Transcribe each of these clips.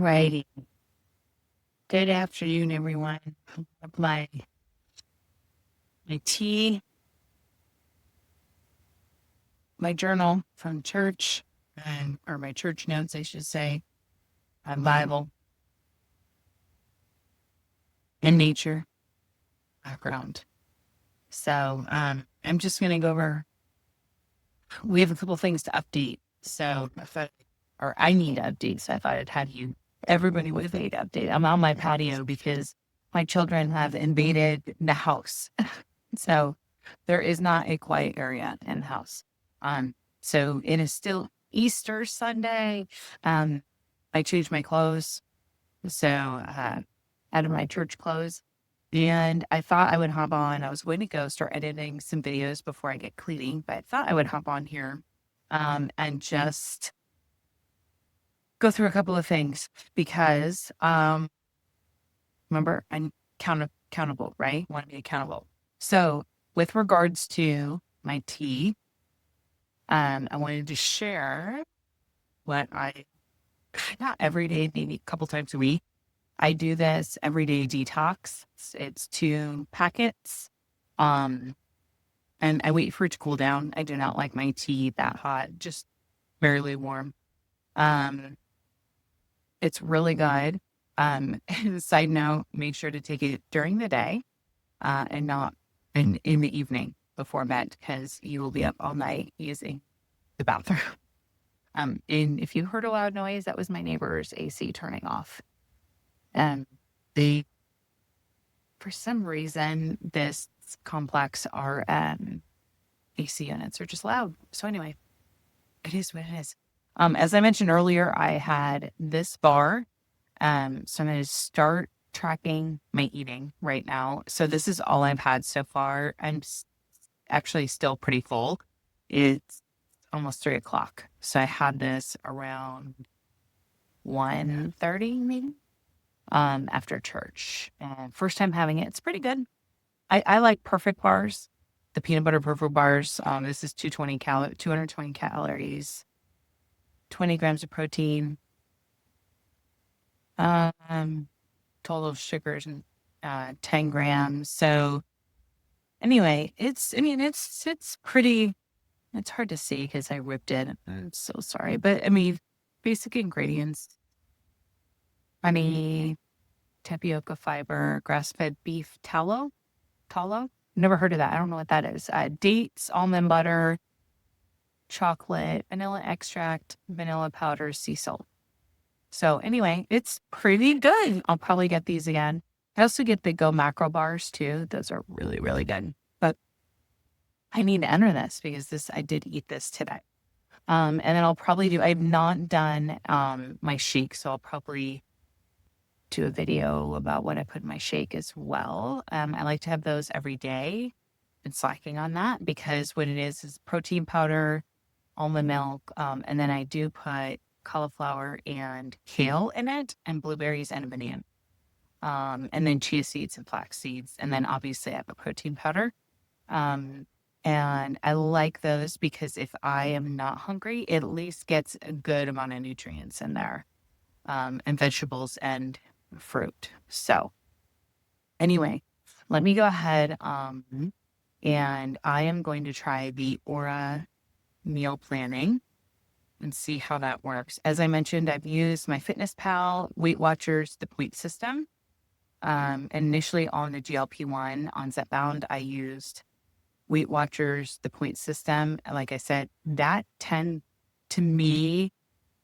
Alrighty. Good afternoon, everyone. My tea, my journal from church, or my church notes, I should say, my Bible, and nature background. So I'm just going to go over. We have a couple things to update. So I need to update. So I thought I'd have everybody with me to update. I'm on my patio because my children have invaded the house. So there is not a quiet area in the house. So it is still Easter Sunday. I changed my clothes. So out of my church clothes. And I thought I would hop on. I was going to go start editing some videos before I get cleaning, but I thought I would hop on here and just go through a couple of things because remember, I'm accountable, right? I want to be accountable. So with regards to my tea, I wanted to share what not every day, maybe a couple times a week. I do this everyday detox. It's 2 packets. And I wait for it to cool down. I do not like my tea that hot, just barely warm. It's really good. Side note, make sure to take it during the day, and not in the evening before bed, because you will be up all night using the bathroom. And if you heard a loud noise, that was my neighbor's AC turning off. They, for some reason, this complex, our AC units are just loud. So anyway, it is what it is. As I mentioned earlier, I had this bar. So I'm going to start tracking my eating right now. So this is all I've had so far. I'm actually still pretty full. It's almost 3:00. So I had this around 1:30 maybe, after church. And first time having it. It's pretty good. I like perfect bars, the peanut butter perfect bars. This is 220 calories, 20 grams of protein, total of sugars, and 10 grams. So anyway, it's pretty, it's hard to see because I ripped it. I'm so sorry. But I mean, basic ingredients: honey, tapioca fiber, grass-fed beef tallow. Never heard of that. I don't know what that is. Dates, almond butter, chocolate, vanilla extract, vanilla powder, sea salt. So anyway, it's pretty good. I'll probably get these again. I also get the Go Macro bars too. Those are really, really good. But I need to enter this because I did eat this today. And then I've not done my shake, so I'll probably do a video about what I put in my shake as well. I like to have those every day. Been slacking on that because what it is protein powder, almond milk, and then I do put cauliflower and kale in it, and blueberries and a banana. And then chia seeds and flax seeds. And then obviously I have a protein powder. And I like those because if I am not hungry, it at least gets a good amount of nutrients in there, and vegetables and fruit. So anyway, let me go ahead, and I am going to try the Oura meal planning and see how that works. As I mentioned, I've used MyFitnessPal, weightwatchers, the point system. Initially on the GLP-1 on zepbound, I used weightwatchers, the point system. Like I said, that to me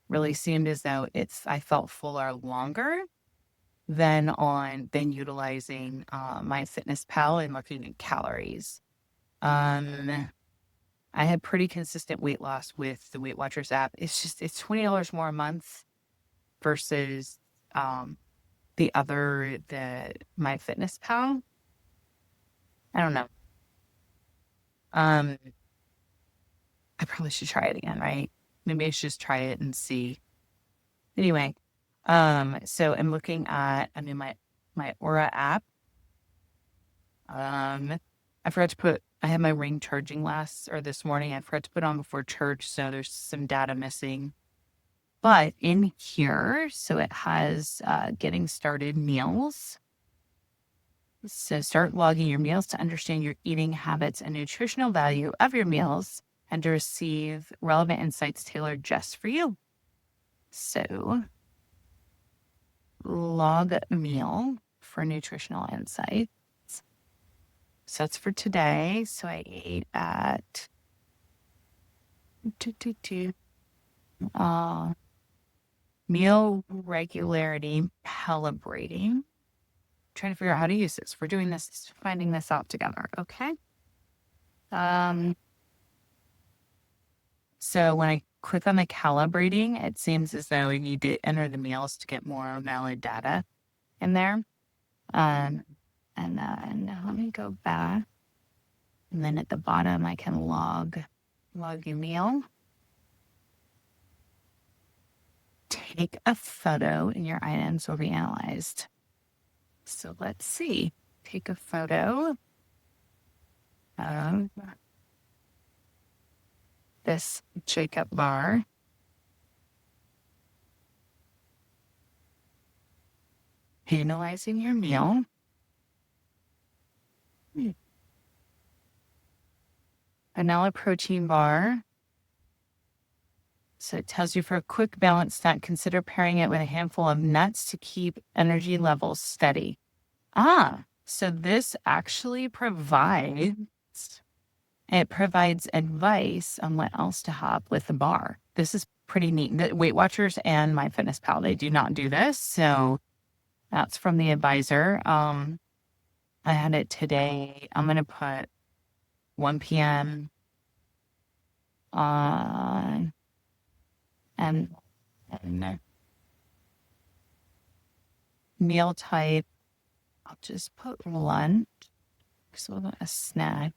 really seemed as though I felt fuller longer than utilizing MyFitnessPal and looking at calories. I had pretty consistent weight loss with the Weight Watchers app. It's $20 more a month versus the MyFitnessPal. I don't know. I probably should try it again, right? Maybe I should just try it and see. Anyway, so I'm looking at my Oura app. I forgot to I had my ring charging this morning. I forgot to put on before church, so there's some data missing. But in here, so it has getting started meals. So start logging your meals to understand your eating habits and nutritional value of your meals and to receive relevant insights tailored just for you. So log meal for nutritional insights. So that's for today. So I ate at meal regularity calibrating. Trying to figure out how to use this. We're doing this, finding this out together. Okay. So when I click on the calibrating, it seems as though we need to enter the meals to get more valid data in there. And then let me go back. And then at the bottom, I can log your meal. Take a photo and your items will be analyzed. So let's see. Take a photo of this Jacob bar. Analyzing your meal. Vanilla protein bar. So it tells you for a quick balanced snack, consider pairing it with a handful of nuts to keep energy levels steady. So this actually provides advice on what else to have with the bar. This is pretty neat. The Weight Watchers and MyFitnessPal, they do not do this. So that's from the advisor. I had it today. I'm going to put 1 p.m. on and meal type. I'll just put lunch. So a snack.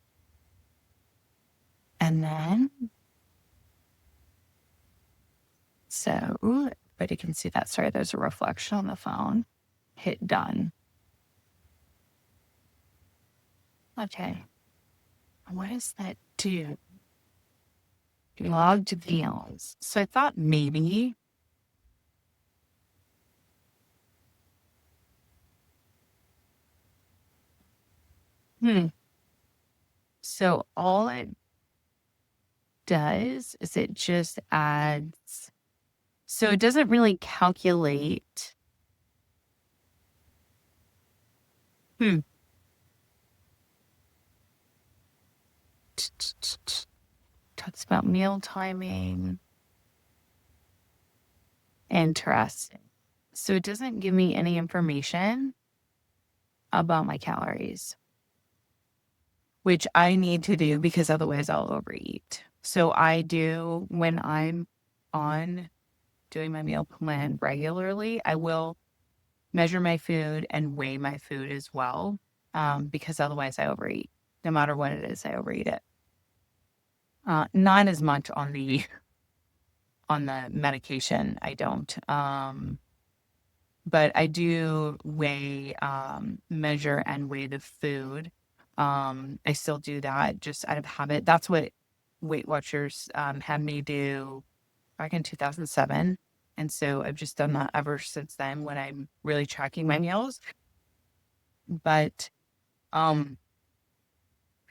And then, so everybody can see that. Sorry, there's a reflection on the phone. Hit done. Okay. What does that do? Logged meals. So I thought maybe so all it does is it just adds, so it doesn't really calculate. Talks about meal timing. Interesting. So it doesn't give me any information about my calories, which I need to do because otherwise I'll overeat. So I do, when I'm on doing my meal plan regularly, I will measure my food and weigh my food as well, because otherwise I overeat. No matter what it is, I overeat it. Not as much on the medication, I don't. But I do weigh, measure and weigh the food. I still do that just out of habit. That's what Weight Watchers had me do back in 2007. And so I've just done that ever since then when I'm really tracking my meals. But the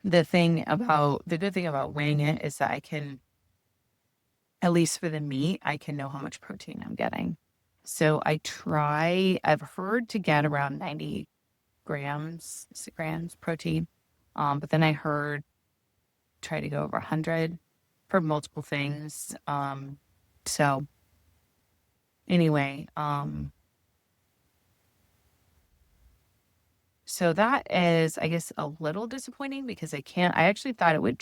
good thing about weighing it is that I can, at least for the meat, I can know how much protein I'm getting. So I've heard to get around 90 grams protein. But then I heard try to go over 100 for multiple things. So anyway, so that is, I guess, a little disappointing because I actually thought it would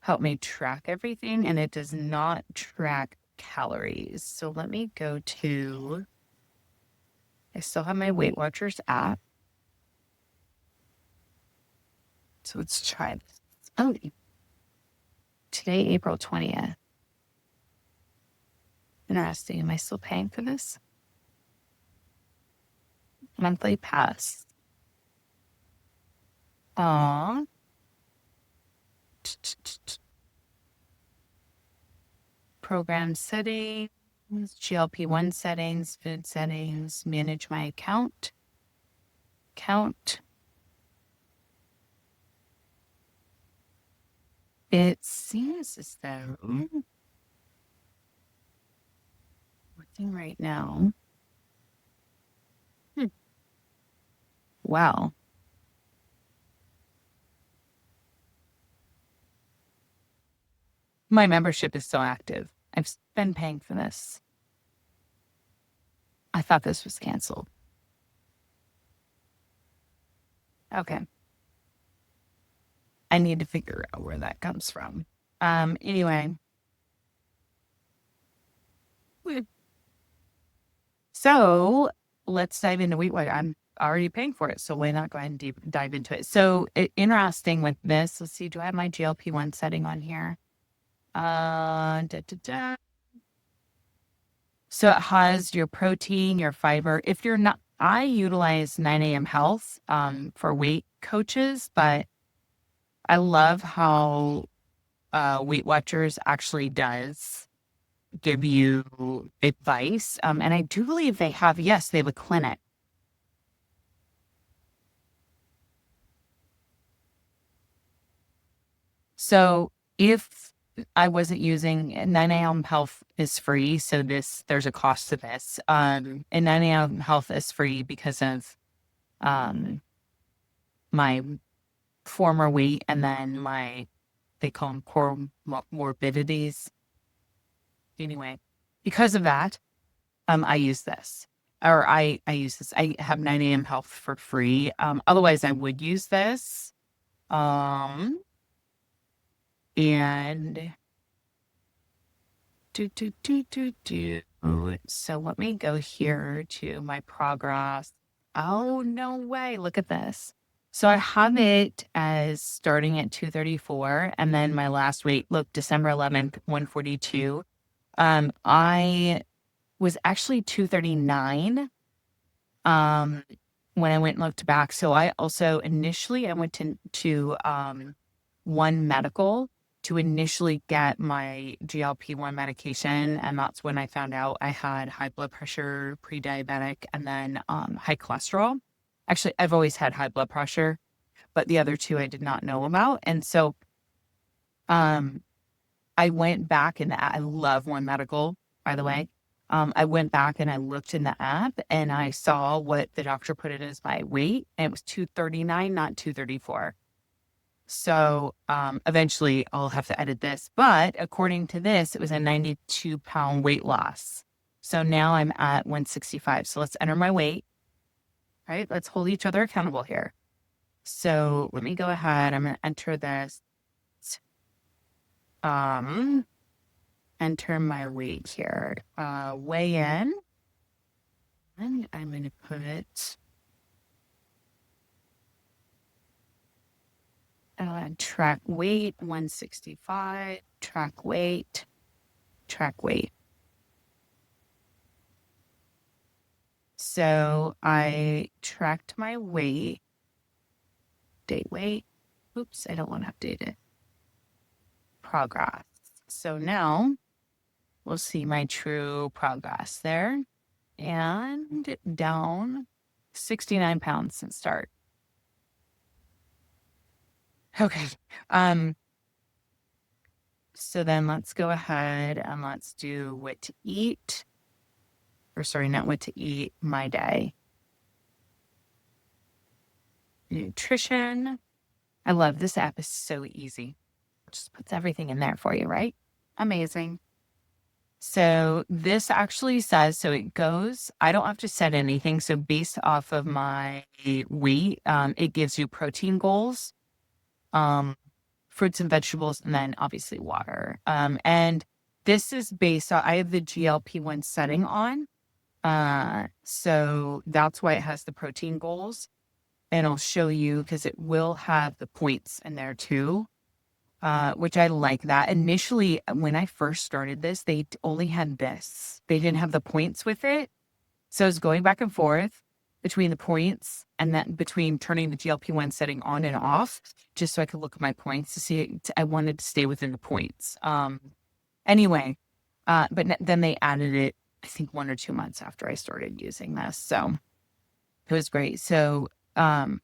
help me track everything, and it does not track calories. So let me go to, I still have my Weight Watchers app. So let's try this. Oh, today, April 20th. Interesting. Am I still paying for this? Monthly pass. program settings, GLP-1 settings, food settings, manage my account. It seems as though working right now. Wow. My membership is so active. I've been paying for this. I thought this was canceled. Okay. I need to figure out where that comes from. Anyway. So let's dive into Wheat White. I'm already paying for it, so why not go ahead and dive into it? So interesting with this. Let's see. Do I have my GLP-1 setting on here? So it has your protein, your fiber. If you're not, I utilize 9 a.m. Health for weight coaches, but I love how Weight Watchers actually does give you advice. And I do believe they have a clinic. So if I wasn't using 9 a.m. Health is free. So there's a cost to this. And 9 a.m. Health is free because of my former weight and then they call them comorbidities. Anyway, because of that, I use this. Or I use this. I have 9 a.m. Health for free. Otherwise I would use this. And so let me go here to my progress. Oh, no way. Look at this. So I have it as starting at 234. And then my last weight, look, December 11th, 142. I was actually 239 when I went and looked back. So I also initially I went to One Medical to initially get my GLP-1 medication. And that's when I found out I had high blood pressure, pre-diabetic, and then high cholesterol. Actually, I've always had high blood pressure, but the other two I did not know about. And so I went back and I love One Medical, by the way. I went back and I looked in the app and I saw what the doctor put it as my weight. And it was 239, not 234. So eventually I'll have to edit this. But according to this, it was a 92-pound weight loss. So now I'm at 165. So let's enter my weight. Right? Let's hold each other accountable here. So let me go ahead. I'm going to enter this. Enter my weight here. Weigh in. And I'm going to put track weight 165. Track weight. So I tracked my weight. Date weight. Oops, I don't want to update it. Progress. So now we'll see my true progress there. And down 69 pounds since start. Okay. So then let's go ahead and let's do what to eat. Or sorry, not what to eat, my day. Nutrition. I love this app. Is so easy. Just puts everything in there for you, right? Amazing. So this actually says, so it goes, I don't have to set anything. So based off of my weight, it gives you protein goals, fruits and vegetables, and then obviously water. And this is based on, I have the GLP-1 setting on. So that's why it has the protein goals. And I'll show you because it will have the points in there too. Which I like that. Initially, when I first started this, they only had this. They didn't have the points with it. So I was going back and forth between the points and then between turning the GLP-1 setting on and off, just so I could look at my points to see. I wanted to stay within the points. Anyway, But then they added it, I think 1 or 2 months after I started using this. So it was great. So I'm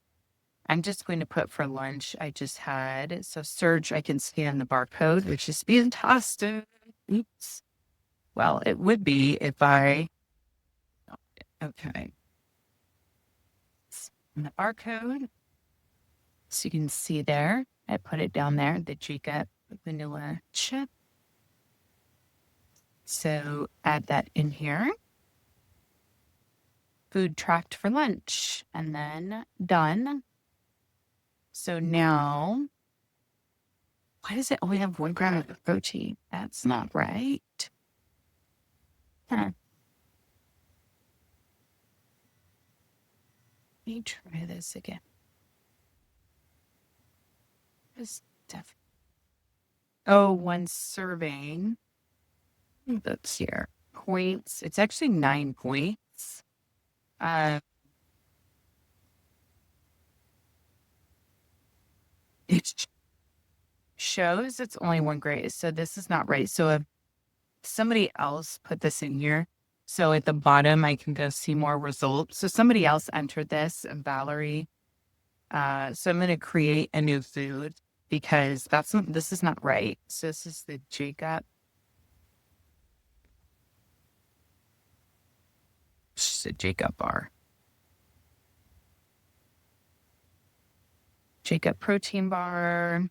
just going to put for lunch. I just had, so Surge, I can scan the barcode, which is fantastic. Oops. Well, it would be if okay. Scan the barcode. So you can see there, I put it down there, the Giga vanilla chip. So add that in here. Food tracked for lunch and then done. So now, why does it only have 1 gram of protein? That's not right. Huh. Let me try this again. Oh, 1 serving. That's here. Points. It's actually 9 points. It shows it's only 1 grade. So this is not right. So if somebody else put this in here, so at the bottom, I can go see more results. So somebody else entered this, Valerie. So I'm going to create a new food because this is not right. So this is the Jacob. It's a Jacob bar. Jacob protein bar.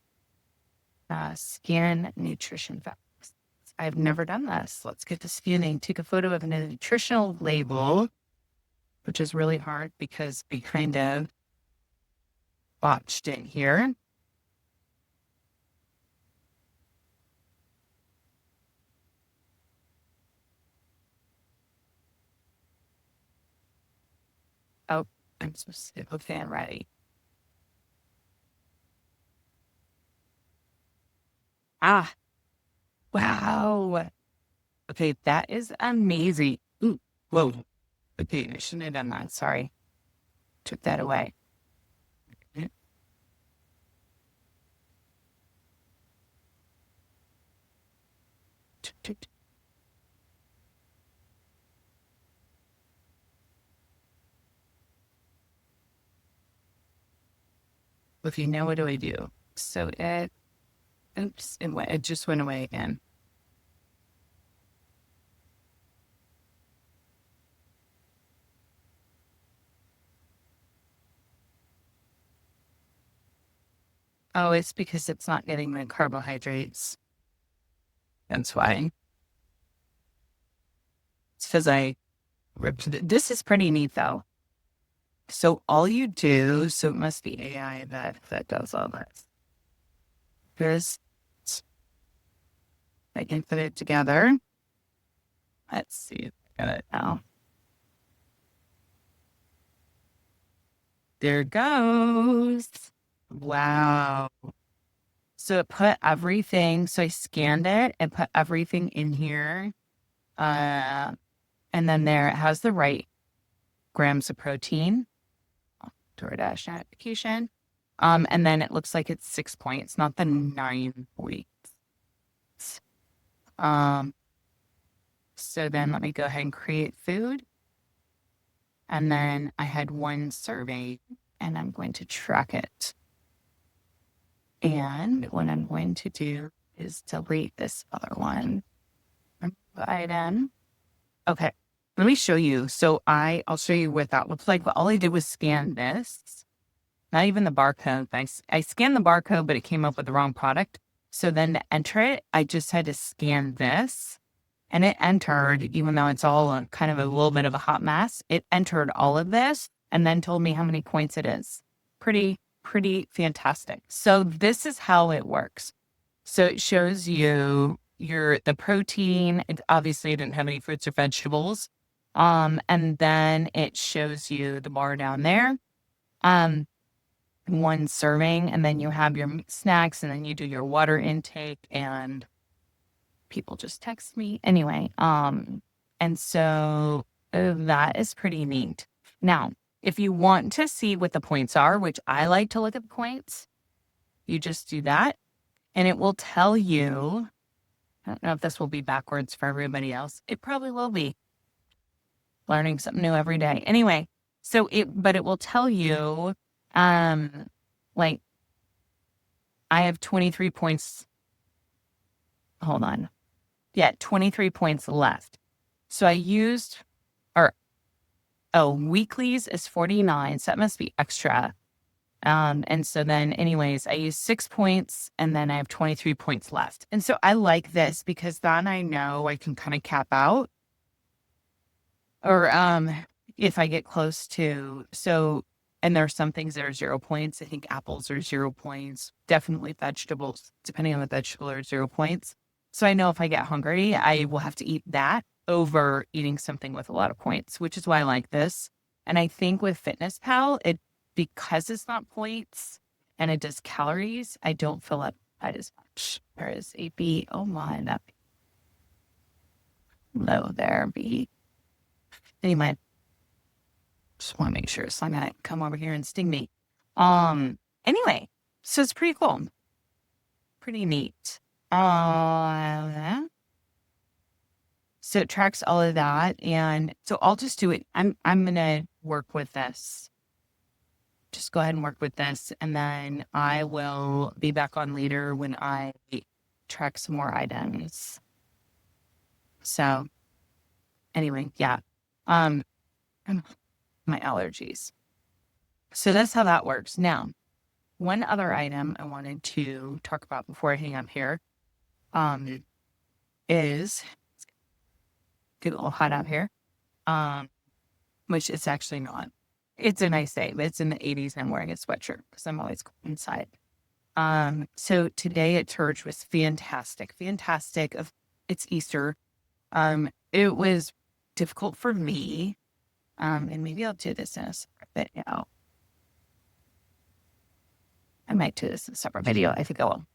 Scan nutrition facts. I've never done this. Let's get to scanning. Take a photo of a nutritional label, which is really hard because we kind of botched it here. Oh, I'm supposed to, okay, I'm ready. Ah, wow. Okay, that is amazing. Ooh, whoa. Okay, I shouldn't have done that. Sorry. Took that away. Okay, now what do I do? So oops, it just went away again. Oh, it's because it's not getting the carbohydrates. That's why. It's because I ripped it. This is pretty neat though. So all you do, so it must be AI that does all this. Here's, I can put it together. Let's see if I got it now. There it goes. Wow. So it put everything. So I scanned it and put everything in here. And then there it has the right grams of protein. DoorDash notification. And then it looks like it's 6 points, not the 9 points. So then let me go ahead and create food. And then I had 1 serving and I'm going to track it. And what I'm going to do is delete this other one. Item. Okay, let me show you. So I'll show you what that looks like. But all I did was scan this. Not even the barcode. I scanned the barcode, but it came up with the wrong product. So then to enter it, I just had to scan this. And it entered, even though it's all kind of a little bit of a hot mess, it entered all of this and then told me how many points it is. Pretty fantastic. So this is how it works. So it shows you the protein. It obviously didn't have any fruits or vegetables. And then it shows you the bar down there. 1 serving, and then you have your snacks, and then you do your water intake, and people just text me anyway. And so that is pretty neat. Now, if you want to see what the points are, which I like to look at the points, you just do that, and it will tell you I don't know if this will be backwards for everybody else. It probably will be. Learning something new every day. Anyway, but it will tell you, like I have 23 points. Hold on. Yeah, 23 points left. So I used, weeklies is 49. So that must be extra. And so then anyways, I use 6 points and then I have 23 points left. And so I like this because then I know I can kind of cap out or, if I get close to, and there are some things that are 0 points. I think apples are 0 points, definitely vegetables, depending on the vegetable, are 0 points. So I know if I get hungry, I will have to eat that over eating something with a lot of points, which is why I like this. And I think with MyFitnessPal, because it's not points and it does calories, I don't fill up quite as much. There is a bee. Oh my, that low there, bee. Anyway, just want to make sure it's not gonna come over here and sting me. Anyway, so it's pretty cool. Pretty neat. So it tracks all of that. And so I'll just do it. I'm gonna work with this. Just go ahead and work with this. And then I will be back on later when I track some more items. So anyway, yeah. My allergies. So that's how that works. Now, one other item I wanted to talk about before I hang up here, is get a little hot out here, which it's actually not. It's a nice day, but it's in the 80s and I'm wearing a sweatshirt because I'm always cold inside. So today at church was fantastic. It's Easter. It was difficult for me. And maybe I'll do this in a separate video. I might do this in a separate video. I think I will.